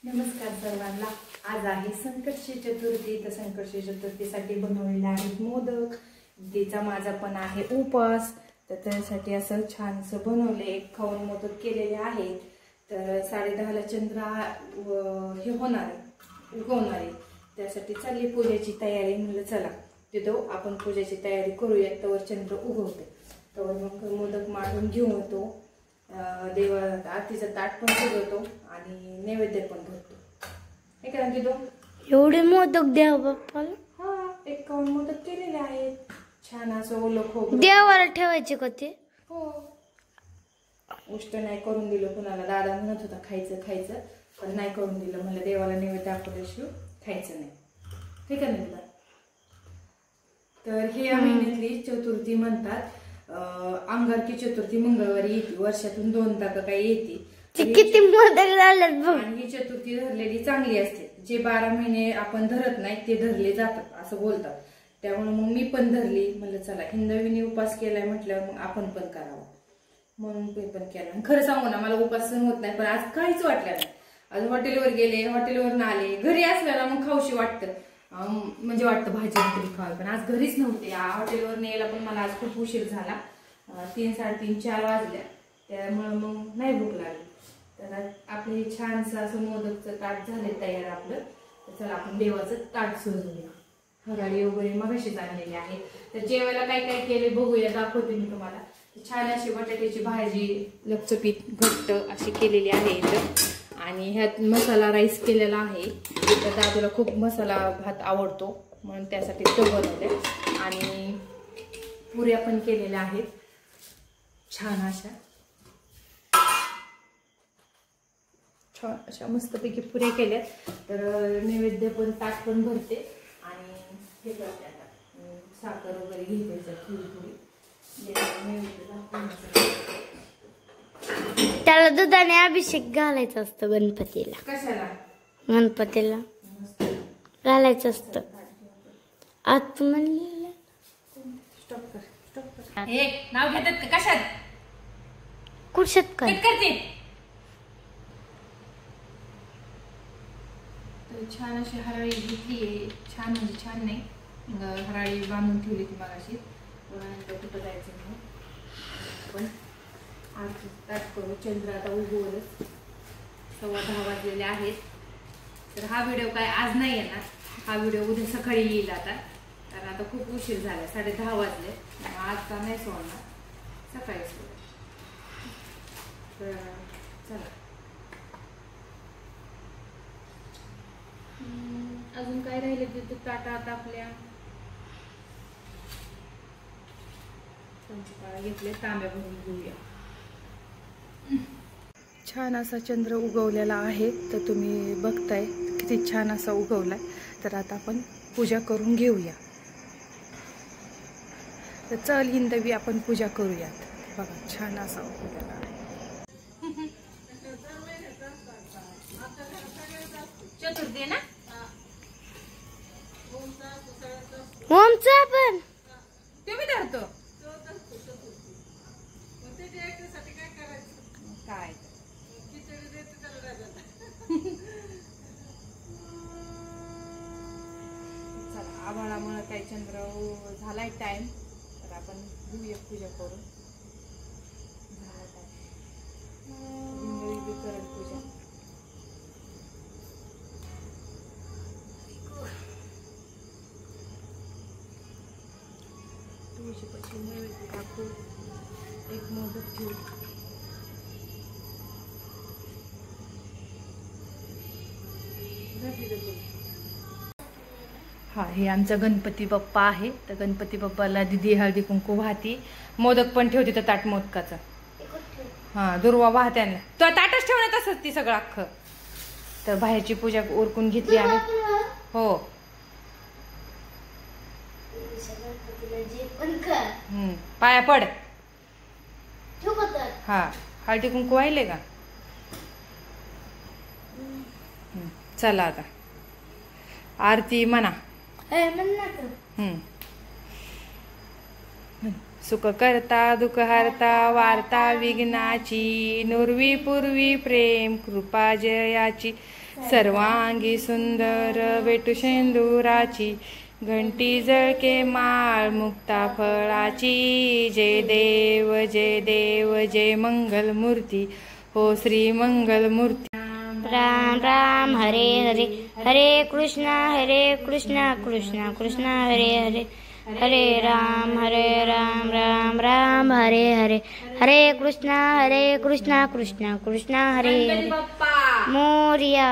नमस्कार सर्वांना। आज आहे संकष्टी चतुर्थी। तर संकष्टी चतुर्थीसाठी बनवलेले आहेत मोदक। तिचा माझा पण आहे उपवास, तर त्यासाठी असं छानसं बनवले। एक खाऊन मोदक केलेले आहेत। तर 10:30ला चंद्र हे होणार आहे, उगवणार आहे। त्यासाठी चालली पूजेची तयारी। म्हणलं चला तिथं आपण पूजेची तयारी करूया, तवर चंद्र उगवते तवर मग मोदक मांडून घेऊन येतो। देवा आरतीचा ताट पण सजवतो आणि नैवेद्य पण भरतो। हे काय म्हणते तो एवढे मोदक द्या बाप्पाला। हा, 51 मोदक केलेले आहेत। छान असं ओलं खोबरं देवाला ठेवायचे का ते? हो, उष्ट नाही करून दिलं कुणाला। दादा म्हणत होता खायचं खायचं, पण नाही करून दिलं। म्हणलं देवाला नैवेद्य दाखवल्याशिवाय खायचं नाही। ठीक आहे ना? तर हे या महिन्यातली चतुर्थी म्हणतात। अंगारकी चतुर्थी मंगळवारी येते, वर्षातून 2दा काही येते। किती मोदक झालेत बघ। आणि ही चतुर्थी धरलेली चांगली असते। जे 12 महिने आपण धरत नाही ते धरले जातात असं बोलतात। त्यामुळे मग मी पण धरली। म्हणलं चला हिंदवीने उपास केलाय म्हटल्यावर मग आपण पण करावं, म्हणून मी पण केलं। खरं सांगू ना, मला उपास सहन होत नाही, पण आज काहीच वाटलं नाही। आज हॉटेलवर गेले, हॉटेलवर आले, घरी असल्याला मग खाऊशी वाटतं, म्हणजे वाटतं भाजी भाकरी खावी। पण आज घरीच नव्हते। हॉटेलवर न्यायला पण मला आज खूप उशीर झाला। 3, 3:30, 4 वाजल्या। त्यामुळे मग नाही भूक लागली। तर आपलं हे छानसं असं मोदकचं ताट झाले तयार आपलं। तर चला आपण देवाचं ताट सजवूया। हराळी वगैरे मगाशीच आणलेली आहे। तर जेवायला काय काय केले बघूया, दाखवते मी तुम्हाला। छान अशी बटाट्याची भाजी लपचपीत घट्ट अशी केलेली आहे इथं। आणि ह्यात मसाला राईस केलेला आहे। तर दादूला खूप मसाला भात आवडतो म्हणून त्यासाठी तो बनवले। आणि पुऱ्या पण केलेल्या आहेत छान अशा, छान अशा मस्तपैकी पुऱ्या केल्यात। तर नैवेद्य पण ताट पण भरते आणि हे करते आता साखर वगैरे घेते थोडी थोडी। त्याला दुधाने अभिषेक घालायचा असतो गणपतीला। कशाला? गणपतीला घालायचं असतं। आता म्हणलेलं स्टॉप कर, स्टॉप कर। हे नाव घेतात का कशात? कुठशात काय करते। तर छान अशी हराळी घेतली। छान म्हणजे छान नाही, हराळी बांधून ठेवली ती मगाशी। नंतर कुठं जायचं नाही, पण आज ताट करू। चंद्र आता उगवलंच, 10:15 वाजलेले आहेत। तर हा व्हिडिओ काय आज नाही येणार, हा व्हिडिओ उद्या सकाळी येईल आता, कारण आता खूप उशीर झाला, 10:30 वाजले। आजचा नाही सोडणार, सकाळी सोड। तर चला अजून काय राहिले तिथे ताटा आता आपल्या घेतले, तांब्या भरून घेऊया। छान असा चंद्र उगवलेला आहे। तर तुम्ही बघताय किती छान असा उगवलाय। तर आता आपण पूजा करून घेऊया। तर चल हिंदवी आपण पूजा करूयात। बघा छान असा उगवलेला आहे। चतुर्थी ना, ओमचा पण तुम्ही धरतो काय? चला आभाळामुळे काही चंद्र झालाय टाइम, तर आपण घेऊया पूजा करून। झाला टाइम करेल पूजा। तुळशीपाशी नैवेद्य दाखवू, एक मोदक घेऊ। हा, हे आमचा गणपती बाप्पा आहे। तर गणपती बाप्पाला दिदी हळदी कुंकू वाहती, मोदक पण ठेवते तर ताट मोदकाचा। हा, दुर्वा वाहत्यांना तो ताटच ठेवण्यात असत ती सगळं अख्खं। तर बाहेरची पूजा उरकून घेतली आहे। हो, पाया पड। हा, हळदी कुंकू वाहिले का? चला आता आरती म्हणा। सुख करता दुःख हरता वार्ता विघ्नाची नुरवी पूर्वी प्रेम कृपा जयाची सर्वांगी सुंदर वेटू शेंदुराची घंटी जळके माळ मुक्ता फळाची जय देव जय मंगल मूर्ती हो श्री मंगल मूर्ती राम राम हरे हरे हरे कृष्णा कृष्णा कृष्णा हरे हरे हरे राम राम राम हरे हरे हरे कृष्णा कृष्णा कृष्णा हरे हरे मोरया।